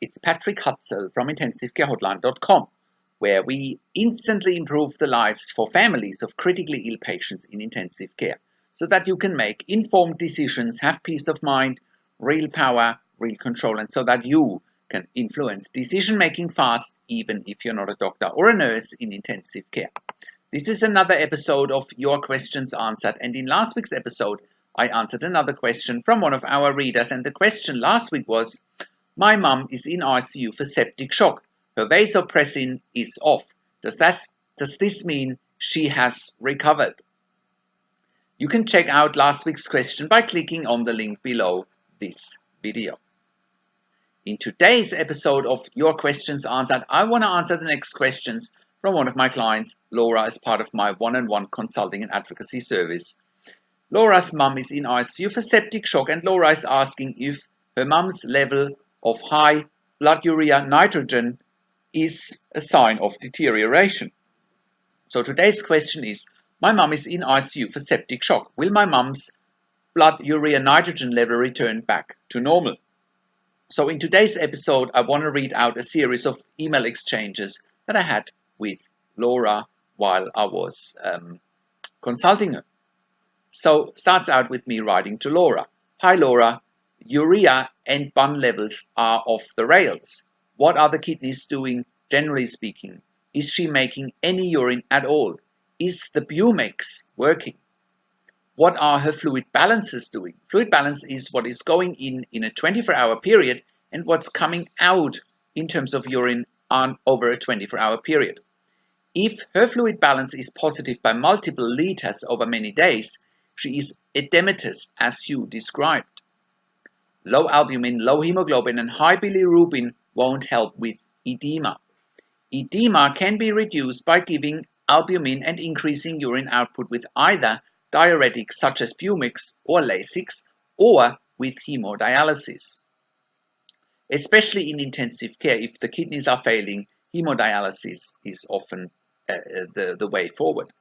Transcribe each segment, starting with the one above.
It's Patrick Hutzel from IntensiveCareHotline.com, where we instantly improve the lives for families of critically ill patients in intensive care, so that you can make informed decisions, have peace of mind, real power, real control, and so that you can influence decision-making fast, even if you're not a doctor or a nurse in intensive care. This is another episode of Your Questions Answered, and in last week's episode, I answered another question from one of our readers, and the question last week was, my mum is in ICU for septic shock. Her vasopressin is off. Does this mean she has recovered? You can check out last week's question by clicking on the link below this video. In today's episode of Your Questions Answered, I want to answer the next questions from one of my clients, Laura, as part of my one-on-one consulting and advocacy service. Laura's mum is in ICU for septic shock, and Laura is asking if her mum's level of high blood urea nitrogen is a sign of deterioration. So today's question is, my mum is in ICU for septic shock. Will my mum's blood urea nitrogen level return back to normal? So in today's episode, I want to read out a series of email exchanges that I had with Laura while I was consulting her. So starts out with me writing to Laura. Hi Laura, urea and BUN levels are off the rails. What are the kidneys doing, generally speaking? Is she making any urine at all? Is the BUMEX working? What are her fluid balances doing? Fluid balance is what is going in a 24-hour period and what's coming out in terms of urine over a 24-hour period. If her fluid balance is positive by multiple liters over many days, she is edematous as you described. Low albumin, low hemoglobin, and high bilirubin won't help with edema. Edema can be reduced by giving albumin and increasing urine output with either diuretics such as BUMEX or Lasix, or with hemodialysis. Especially in intensive care, if the kidneys are failing, hemodialysis is often the way forward.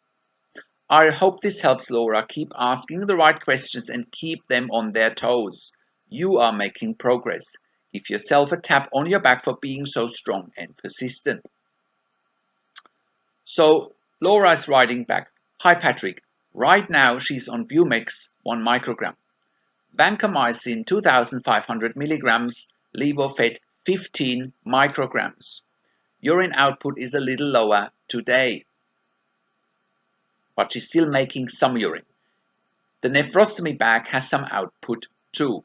I hope this helps, Laura. Keep asking the right questions and keep them on their toes. You are making progress. Give yourself a tap on your back for being so strong and persistent. So Laura is writing back. Hi Patrick. Right now she's on BUMEX 1 microgram. Vancomycin 2500 milligrams. Levofed 15 micrograms. Urine output is a little lower today, but she's still making some urine. The nephrostomy bag has some output too.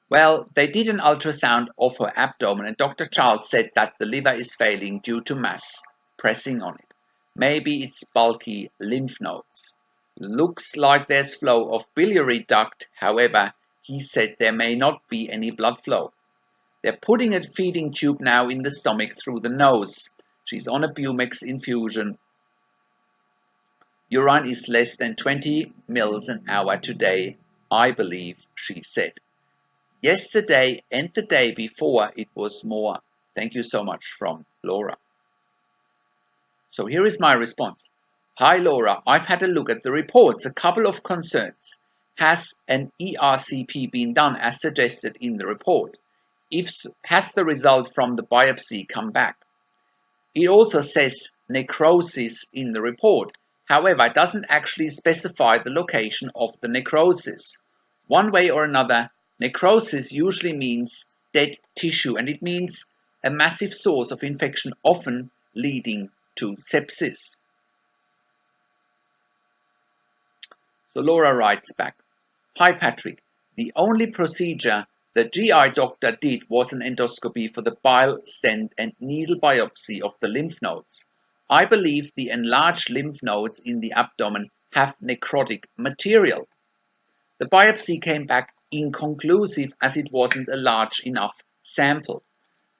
Well, they did an ultrasound of her abdomen and Dr. Charles said that the liver is failing due to mass pressing on it. Maybe it's bulky lymph nodes. Looks like there's flow of biliary duct, however, he said there may not be any blood flow. They're putting a feeding tube now in the stomach through the nose. She's on a BUMEX infusion. Urine is less than 20 mils an hour today, I believe, she said. Yesterday and the day before it was more. Thank you so much, from Laura. So here is my response. Hi Laura, I've had a look at the reports. A couple of concerns. Has an ERCP been done as suggested in the report? Has the result from the biopsy come back? It also says necrosis in the report. However, it doesn't actually specify the location of the necrosis. One way or another, necrosis usually means dead tissue, and it means a massive source of infection, often leading to sepsis. So Laura writes back, Hi Patrick, the only procedure the GI doctor did was an endoscopy for the bile stent and needle biopsy of the lymph nodes. I believe the enlarged lymph nodes in the abdomen have necrotic material. The biopsy came back inconclusive as it wasn't a large enough sample.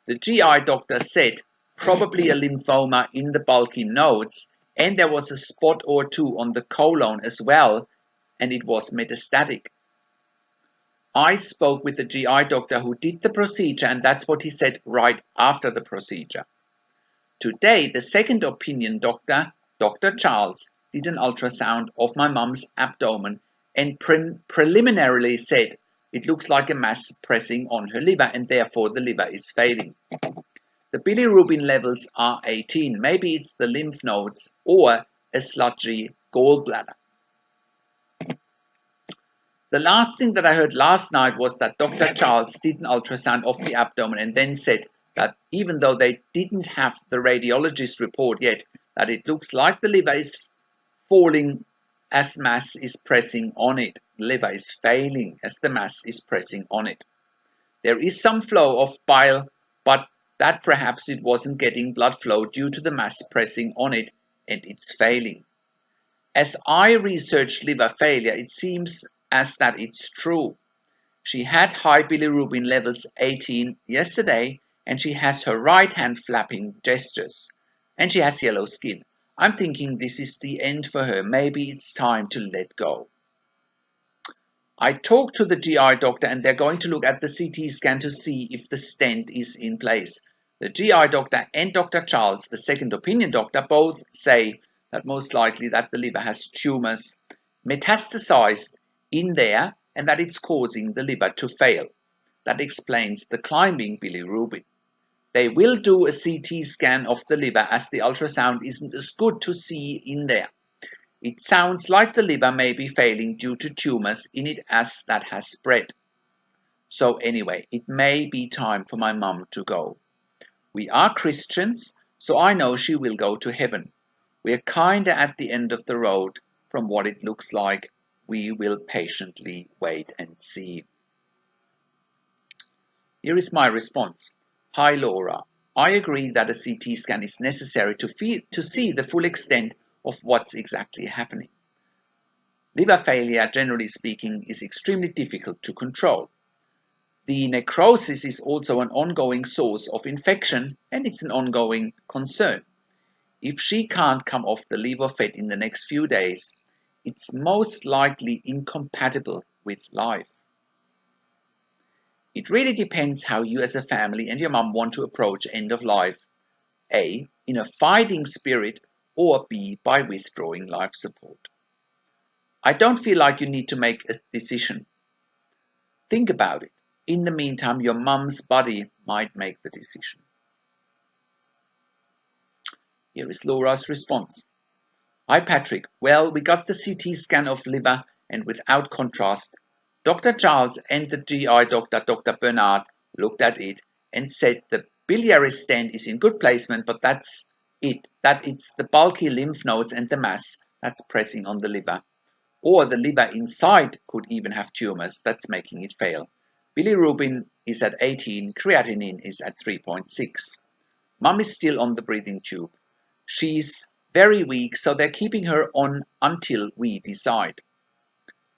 The GI doctor said probably a lymphoma in the bulky nodes, and there was a spot or two on the colon as well, and it was metastatic. I spoke with the GI doctor who did the procedure, and that's what he said right after the procedure. Today, the second opinion doctor, Dr. Charles, did an ultrasound of my mum's abdomen and preliminarily said It looks like a mass pressing on her liver, and therefore the liver is failing. The bilirubin levels are 18. Maybe it's the lymph nodes or a sludgy gallbladder. The last thing that I heard last night was that Dr. Charles did an ultrasound of the abdomen and then said that even though they didn't have the radiologist report yet, that it looks like the liver is falling as mass is pressing on it. The liver is failing as the mass is pressing on it. There is some flow of bile, but that perhaps it wasn't getting blood flow due to the mass pressing on it and it's failing. As I researched liver failure, it seems as that it's true. She had high bilirubin levels 18 yesterday, and she has her right hand flapping gestures, and she has yellow skin. I'm thinking this is the end for her. Maybe it's time to let go. I talked to the GI doctor, and they're going to look at the CT scan to see if the stent is in place. The GI doctor and Dr. Charles, the second opinion doctor, both say that most likely that the liver has tumors metastasized in there and that it's causing the liver to fail. That explains the climbing bilirubin. They will do a CT scan of the liver as the ultrasound isn't as good to see in there. It sounds like the liver may be failing due to tumors in it as that has spread. So anyway, it may be time for my mum to go. We are Christians, so I know she will go to heaven. We're kinda at the end of the road from what it looks like. We will patiently wait and see. Here is my response. Hi Laura, I agree that a CT scan is necessary to see the full extent of what's exactly happening. Liver failure, generally speaking, is extremely difficult to control. The necrosis is also an ongoing source of infection, and it's an ongoing concern. If she can't come off the levofed in the next few days, it's most likely incompatible with life. It really depends how you as a family and your mum want to approach end of life. A, in a fighting spirit, or B, by withdrawing life support. I don't feel like you need to make a decision. Think about it. In the meantime, your mum's body might make the decision. Here is Laura's response. Hi Patrick, well, we got the CT scan of liver and without contrast, Dr. Charles and the GI doctor, Dr. Bernard, looked at it and said the biliary stent is in good placement, but that's it, that it's the bulky lymph nodes and the mass that's pressing on the liver. Or the liver inside could even have tumors that's making it fail. Bilirubin is at 18, creatinine is at 3.6. Mum is still on the breathing tube. She's very weak, so they're keeping her on until we decide.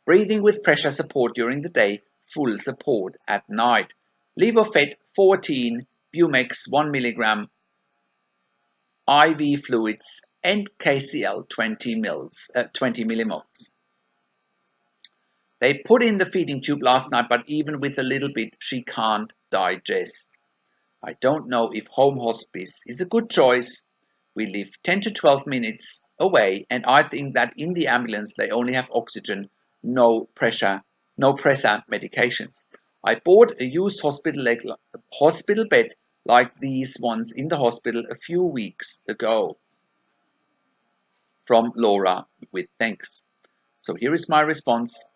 Breathing with pressure support during the day, full support at night. Levofed 14, Bumex 1 mg, IV fluids, and KCl 20 millimoles. They put in the feeding tube last night, but even with a little bit, she can't digest. I don't know if home hospice is a good choice. We live 10 to 12 minutes away, and I think that in the ambulance they only have oxygen, no pressure medications. I bought a used hospital bed like these ones in the hospital a few weeks ago. From Laura with thanks. So here is my response.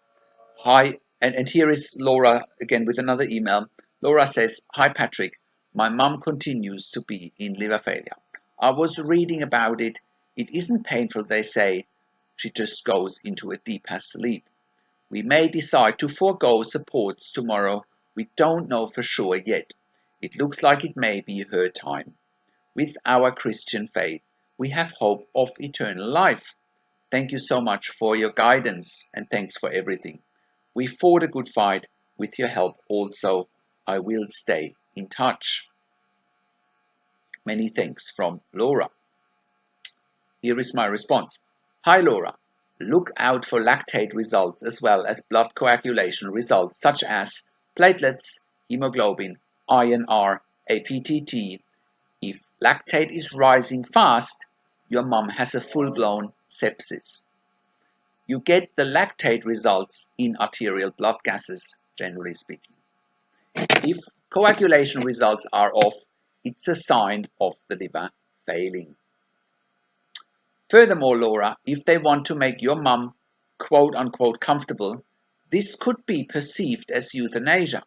Hi, and here is Laura again with another email. Laura says, hi Patrick, my mum continues to be in liver failure. I was reading about it. It isn't painful, they say. She just goes into a deeper sleep. We may decide to forego supports tomorrow. We don't know for sure yet. It looks like it may be her time. With our Christian faith, we have hope of eternal life. Thank you so much for your guidance and thanks for everything. We fought a good fight with your help also. I will stay in touch. Many thanks from Laura. Here is my response. Hi Laura. Look out for lactate results as well as blood coagulation results such as platelets, hemoglobin, INR, APTT. If lactate is rising fast, your mum has a full-blown sepsis. You get the lactate results in arterial blood gases. generally speaking. If coagulation results are off, it's a sign of the liver failing. Furthermore, Laura, if they want to make your mum quote unquote comfortable, this could be perceived as euthanasia.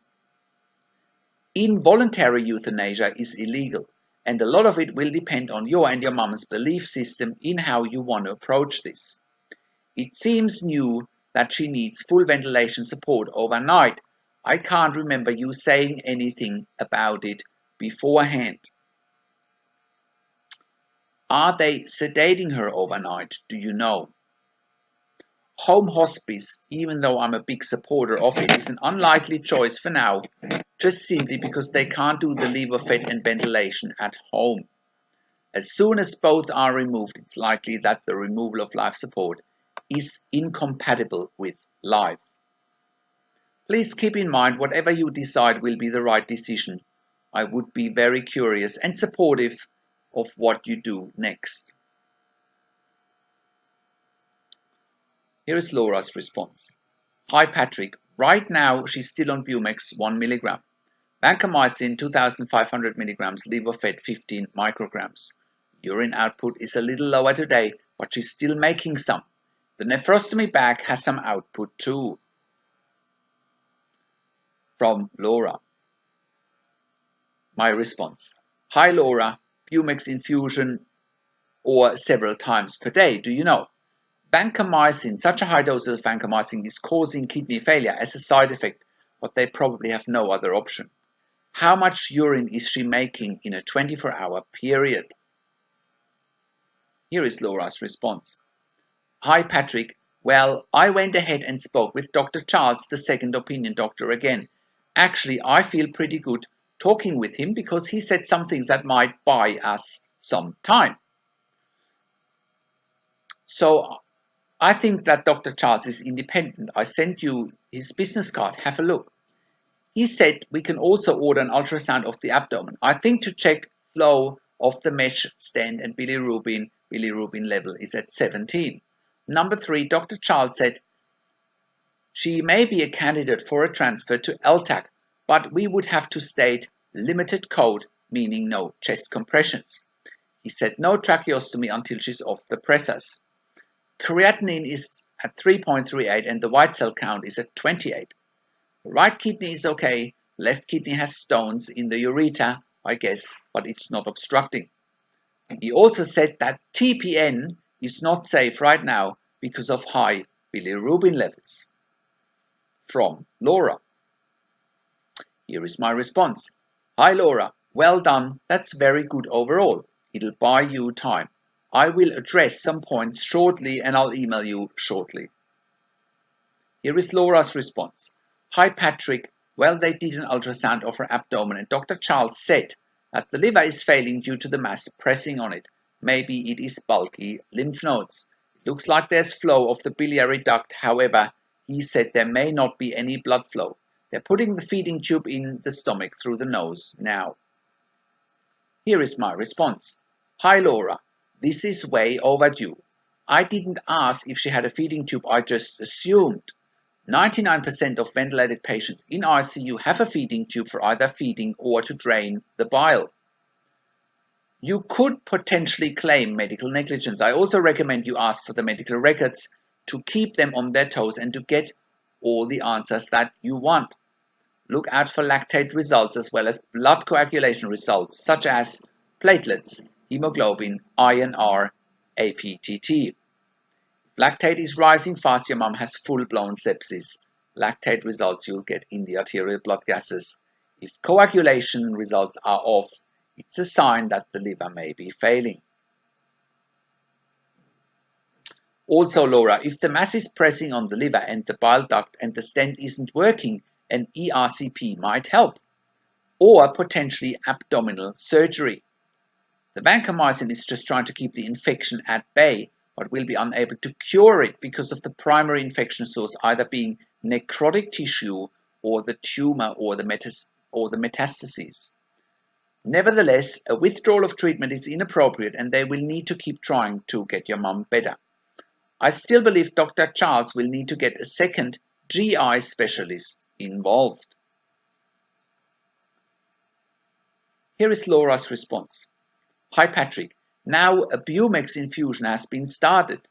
Involuntary euthanasia is illegal, and a lot of it will depend on your and your mum's belief system in how you want to approach this. It seems new that she needs full ventilation support overnight. I can't remember you saying anything about it beforehand. Are they sedating her overnight? Do you know? Home hospice, even though I'm a big supporter of it, is an unlikely choice for now, just simply because they can't do the lever fed and ventilation at home. As soon as both are removed, it's likely that the removal of life support is incompatible with life. Please keep in mind whatever you decide will be the right decision. I would be very curious and supportive of what you do next. Here is Laura's response. Hi Patrick, right now she's still on Bumex 1 mg. Vancomycin 2500 mg, liver fed 15 micrograms. Urine output is a little lower today, but she's still making some. The nephrostomy bag has some output too. From Laura. My response. Hi Laura, Bumex infusion or several times per day, do you know? Vancomycin, such a high dose of vancomycin is causing kidney failure as a side effect, but they probably have no other option. How much urine is she making in a 24-hour period? Here is Laura's response. Hi Patrick, well, I went ahead and spoke with Dr. Charles, the second opinion doctor again. Actually, I feel pretty good talking with him because he said some things that might buy us some time. So I think that Dr. Charles is independent. I sent you his business card. Have a look. He said we can also order an ultrasound of the abdomen. I think to check flow of the mesh stent and bilirubin level is at 17. Number 3, Dr. Charles said she may be a candidate for a transfer to LTAC, but we would have to state limited code, meaning no chest compressions. He said no tracheostomy until she's off the pressors. Creatinine is at 3.38 and the white cell count is at 28. The right kidney is okay, left kidney has stones in the ureter, I guess, but it's not obstructing. He also said that TPN is not safe right now because of high bilirubin levels. From Laura. Here is my response. Hi Laura, well done, that's very good overall. It'll buy you time. I will address some points shortly and I'll email you shortly. Here is Laura's response. Hi Patrick, well they did an ultrasound of her abdomen and Dr. Charles said that the liver is failing due to the mass pressing on it. Maybe it is bulky lymph nodes. It looks like there's flow of the biliary duct, however, he said there may not be any blood flow. They're putting the feeding tube in the stomach through the nose now. Here is my response. Hi Laura, this is way overdue. I didn't ask if she had a feeding tube, I just assumed. 99% of ventilated patients in ICU have a feeding tube for either feeding or to drain the bile. You could potentially claim medical negligence. I also recommend you ask for the medical records to keep them on their toes and to get all the answers that you want. Look out for lactate results as well as blood coagulation results such as platelets, hemoglobin, INR, APTT. If lactate is rising fast, your mum has full-blown sepsis. Lactate results you'll get in the arterial blood gases. If coagulation results are off, it's a sign that the liver may be failing. Also, Laura, if the mass is pressing on the liver and the bile duct and the stent isn't working, an ERCP might help. Or potentially abdominal surgery. The vancomycin is just trying to keep the infection at bay, but will be unable to cure it because of the primary infection source either being necrotic tissue or the tumor or the metastases. Nevertheless, a withdrawal of treatment is inappropriate and they will need to keep trying to get your mum better. I still believe Dr. Charles will need to get a second GI specialist involved. Here is Laura's response. Hi Patrick, now a Bumex infusion has been started.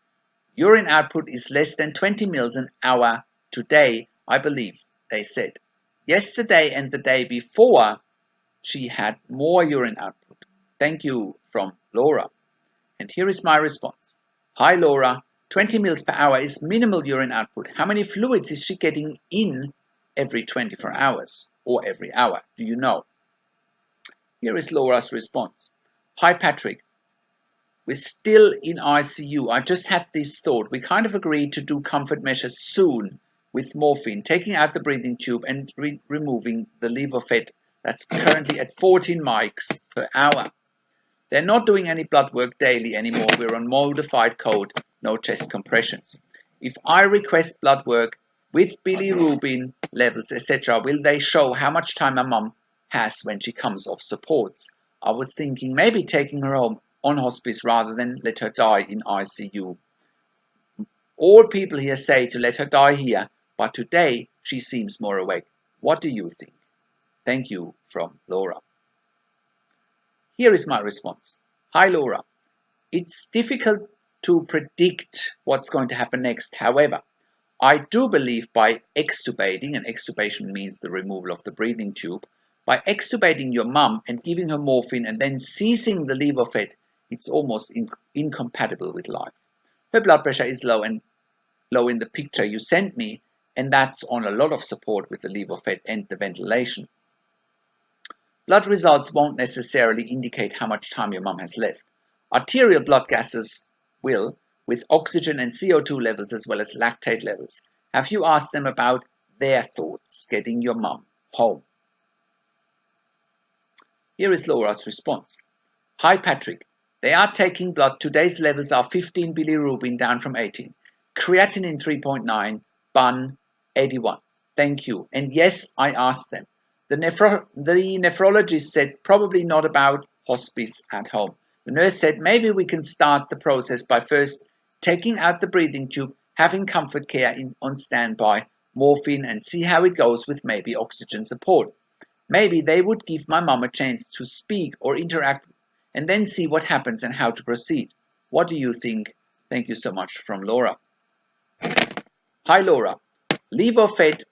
Urine output is less than 20 mils an hour today, I believe, they said. Yesterday and the day before, she had more urine output. Thank you, from Laura. And here is my response. Hi Laura, 20 mils per hour is minimal urine output. How many fluids is she getting in every 24 hours or every hour? Do you know? Here is Laura's response. Hi Patrick, we're still in ICU. I just had this thought. We kind of agreed to do comfort measures soon with morphine, taking out the breathing tube and removing the levofed that's currently at 14 mics per hour. They're not doing any blood work daily anymore. We're on modified code, no chest compressions. If I request blood work with bilirubin levels, etc., will they show how much time my mum has when she comes off supports? I was thinking maybe taking her home on hospice rather than let her die in ICU. All people here say to let her die here, but today she seems more awake. What do you think? Thank you, from Laura. Here is my response. Hi Laura. It's difficult to predict what's going to happen next. However, I do believe by extubating, and extubation means the removal of the breathing tube, by extubating your mum and giving her morphine and then ceasing the levofed, it's almost incompatible with life. Her blood pressure is low in the picture you sent me, and that's on a lot of support with the levofed and the ventilation. Blood results won't necessarily indicate how much time your mum has left. Arterial blood gases will, with oxygen and CO2 levels as well as lactate levels. Have you asked them about their thoughts getting your mum home? Here is Laura's response. Hi Patrick, they are taking blood. Today's levels are 15 bilirubin down from 18. Creatinine 3.9, BUN 81. Thank you. And yes, I asked them. The nephrologist said probably not about hospice at home. The nurse said maybe we can start the process by first taking out the breathing tube, having comfort care on standby, morphine, and see how it goes with maybe oxygen support. Maybe they would give my mum a chance to speak or interact and then see what happens and how to proceed. What do you think? Thank you so much, from Laura. Hi Laura. Levofed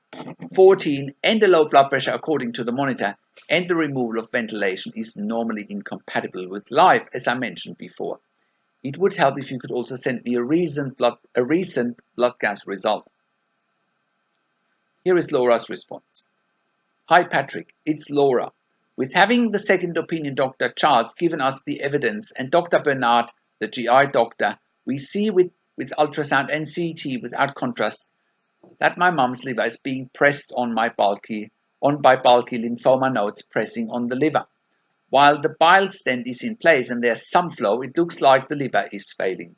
14 and a low blood pressure according to the monitor and the removal of ventilation is normally incompatible with life, as I mentioned before. It would help if you could also send me a recent blood gas result. Here is Laura's response. Hi Patrick, it's Laura. With having the second opinion Dr. Charles given us the evidence and Dr. Bernard, the GI doctor, we see with ultrasound and CT without contrast that my mum's liver is being pressed on by bulky lymphoma nodes pressing on the liver. While the bile stent is in place and there's some flow, it looks like the liver is failing.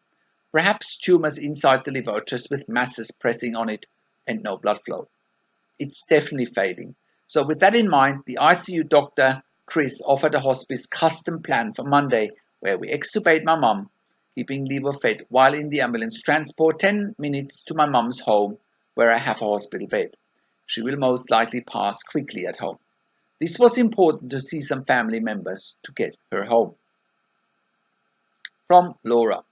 Perhaps tumors inside the liver or just with masses pressing on it and no blood flow. It's definitely failing. So with that in mind, the ICU doctor, Chris, offered a hospice custom plan for Monday where we extubate my mum, keeping levofed while in the ambulance, transport 10 minutes to my mum's home where I have a hospital bed. She will most likely pass quickly at home. This was important to see some family members to get her home. From Laura.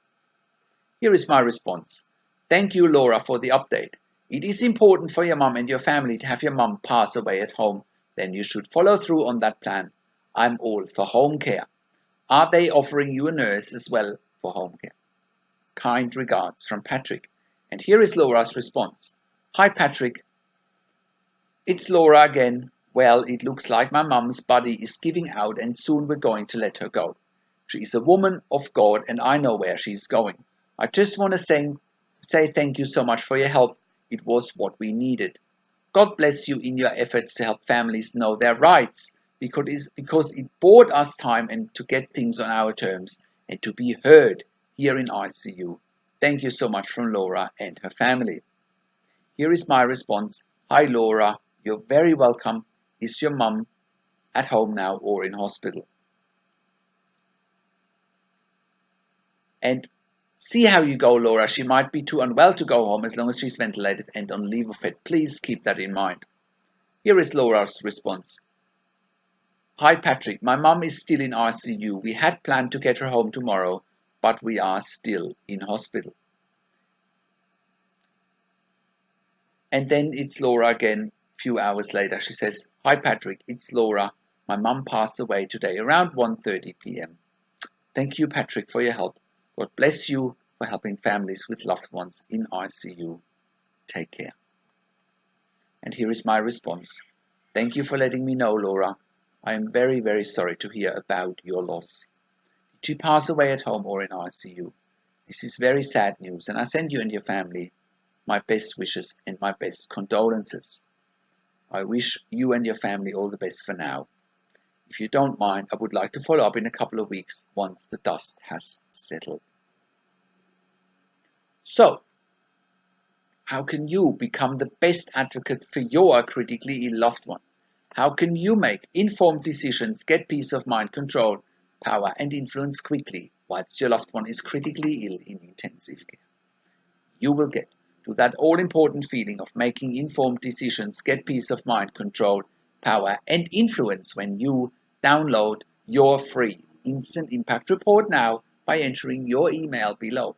Here is my response. Thank you, Laura, for the update. It is important for your mum and your family to have your mum pass away at home. Then you should follow through on that plan. I'm all for home care. Are they offering you a nurse as well for home care? Kind regards, from Patrick. And here is Laura's response. Hi Patrick. It's Laura again. Well, it looks like my mum's body is giving out and soon we're going to let her go. She is a woman of God and I know where she's going. I just want to say thank you so much for your help. It was what we needed. God bless you in your efforts to help families know their rights because it bought us time and to get things on our terms and to be heard here in ICU. Thank you so much, from Laura and her family. Here is my response. Hi Laura, you're very welcome. Is your mum at home now or in hospital? And see how you go, Laura. She might be too unwell to go home as long as she's ventilated and on levofed. Please keep that in mind. Here is Laura's response. Hi Patrick, my mum is still in ICU. We had planned to get her home tomorrow, but we are still in hospital. And then it's Laura again, a few hours later. She says, Hi Patrick, it's Laura. My mum passed away today around 1:30 p.m. Thank you, Patrick, for your help. God bless you for helping families with loved ones in ICU. Take care. And here is my response. Thank you for letting me know, Laura. I am very, very sorry to hear about your loss. Did she pass away at home or in ICU? This is very sad news, and I send you and your family my best wishes and my best condolences. I wish you and your family all the best for now. If you don't mind, I would like to follow up in a couple of weeks once the dust has settled. So, how can you become the best advocate for your critically ill loved one? How can you make informed decisions, get peace of mind, control, power and influence quickly whilst your loved one is critically ill in intensive care? You will get to that all-important feeling of making informed decisions, get peace of mind, control, power and influence when you download your free Instant Impact Report now by entering your email below.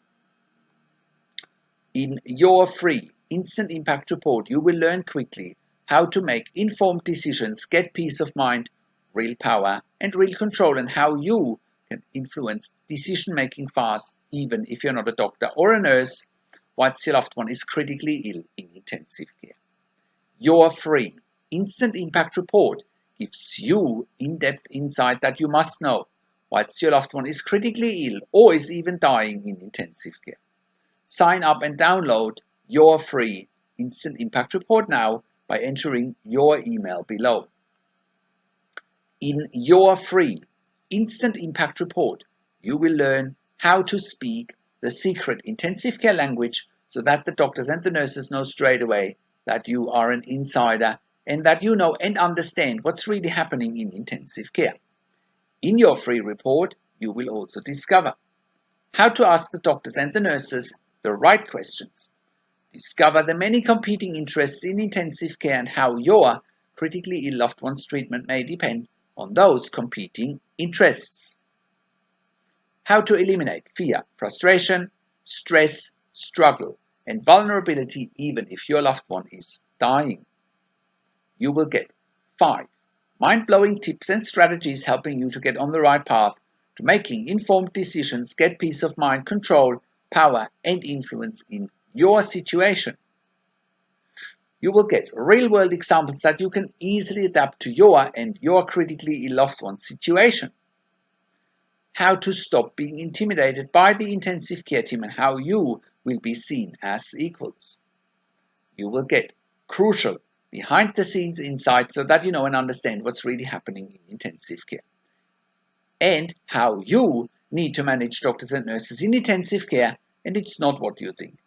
In your free Instant Impact Report, you will learn quickly how to make informed decisions, get peace of mind, real power and real control, and how you can influence decision making fast even if you're not a doctor or a nurse whilst your loved one is critically ill in intensive care. Your free Instant Impact Report gives you in-depth insight that you must know whilst your loved one is critically ill or is even dying in intensive care. Sign up and download your free Instant Impact Report now by entering your email below. In your free Instant Impact Report, you will learn how to speak the secret intensive care language so that the doctors and the nurses know straight away that you are an insider and that you know and understand what's really happening in intensive care. In your free report, you will also discover how to ask the doctors and the nurses the right questions. Discover the many competing interests in intensive care and how your critically ill loved one's treatment may depend on those competing interests. How to eliminate fear, frustration, stress, struggle, and vulnerability even if your loved one is dying. You will get 5 mind-blowing tips and strategies helping you to get on the right path to making informed decisions, get peace of mind, control, power and influence in your situation. You will get real-world examples that you can easily adapt to your and your critically ill loved one's situation. How to stop being intimidated by the intensive care team and how you will be seen as equals. You will get crucial behind-the-scenes insights so that you know and understand what's really happening in intensive care. And how you need to manage doctors and nurses in intensive care, and it's not what you think.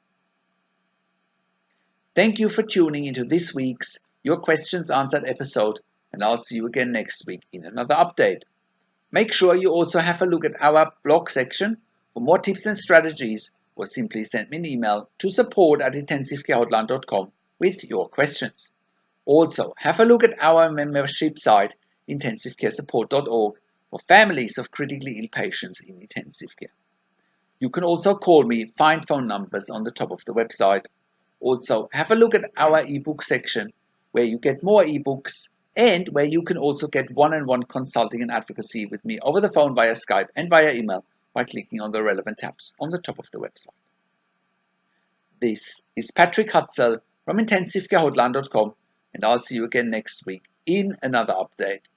Thank you for tuning into this week's Your Questions Answered episode, and I'll see you again next week in another update. Make sure you also have a look at our blog section for more tips and strategies, or simply send me an email to support@intensivecarehotline.com with your questions. Also, have a look at our membership site, intensivecaresupport.org, for families of critically ill patients in intensive care. You can also call me, find phone numbers on the top of the website. Also, have a look at our ebook section, where you get more ebooks and where you can also get one-on-one consulting and advocacy with me over the phone, via Skype and via email by clicking on the relevant tabs on the top of the website. This is Patrick Hutzel from intensivecarehotline.com, and I'll see you again next week in another update.